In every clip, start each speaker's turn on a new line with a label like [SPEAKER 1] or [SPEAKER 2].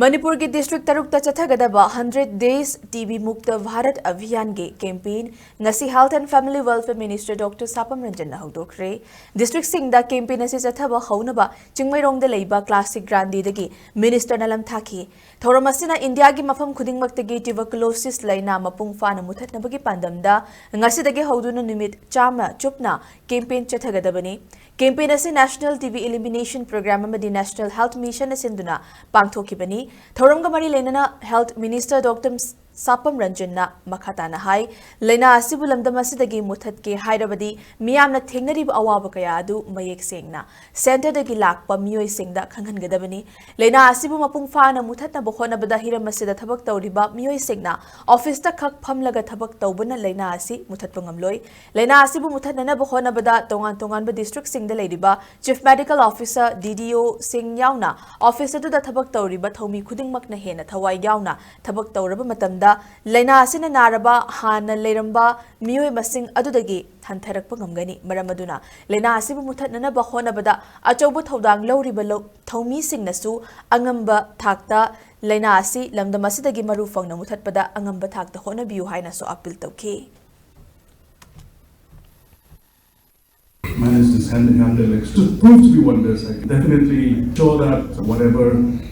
[SPEAKER 1] Manipur की district tarukta chattha-gadaba 100 days TB Mukt Bharat Abhiyaan के campaign Ngasi Health and Family Welfare Minister Dr. Sapam Ranjan na Houdok-Khre district singda campaign asi chathaba haunaba chingmairongda leiba classic grandi dagi minister na lamthaki thoram asina India gi mafam khudingmaktagi tuberculosis laina mapung fana muthatnabagi pandamda ngasi dagi hauduna numit chama chupna campaign chattha-gadabani campaign asi National TB Elimination Program amadi National Health Mission asinduna pangthokibani Thoramga mari lenana Health Minister Dr. Sapam Ranjan na makhatana hai lena asibu lamdam asidagi muthat ke hairabadi miyamna thengnari awaba kaya adu mayek sengna center dagi lakpa miyoi singda khanghangadabani lena asibu mapung fana muthatna bokhona bada hiram asida thabak tawriba miyoi singna office ta khak phamlaga thabak tawbana lena asi muthat pangamloi lena asibu muthatna na bokhona bada tongan ba district singda leiriba chief medical officer DDO sing yauna office adu da thabak tawriba thomi khudingmakna hena thawai yauna thabak tawraba matam Laina asina naraba hana leiramba miyoi masing adudagi thantherakpa ngamgani maramaduna laina asibu muthatnana bahona bada achauba thodang lauriba thomi singnasu angamba thakta laina asi lamdam asidagi maru fangna muthatpada angamba thakta hona biu haina so appeal tawki
[SPEAKER 2] manage this hand in hand elections to prove to be wonders. I can definitely show that whatever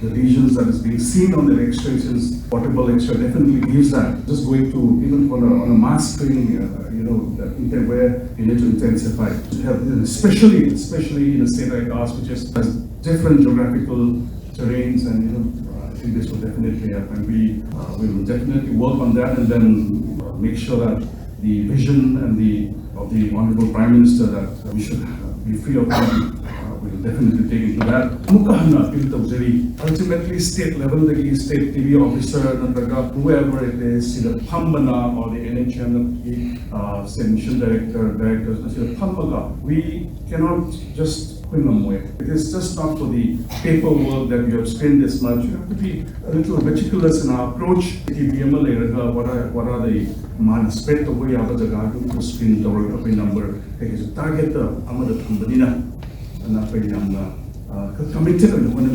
[SPEAKER 2] the regions that is being seen on the registrations, portable extra definitely gives that. Just going to even on a mass screening, that where you need to intensify to help, especially in a state like ours, which has different geographical terrains, and I think this will definitely help, and we will definitely work on that, and then make sure that the vision and of the Honorable Prime Minister that we should be free of crime, we will definitely take into that. Ultimately, state level, the state TV officer, whoever it is, the Pambana or the NHM, state mission directors, we cannot just bring them away. It is just not for the paperwork that we have spent this much. You have to be a little meticulous in our approach. What are the spread the way out of the garden to spin the number? Target the Amada Tambanina and committed on the one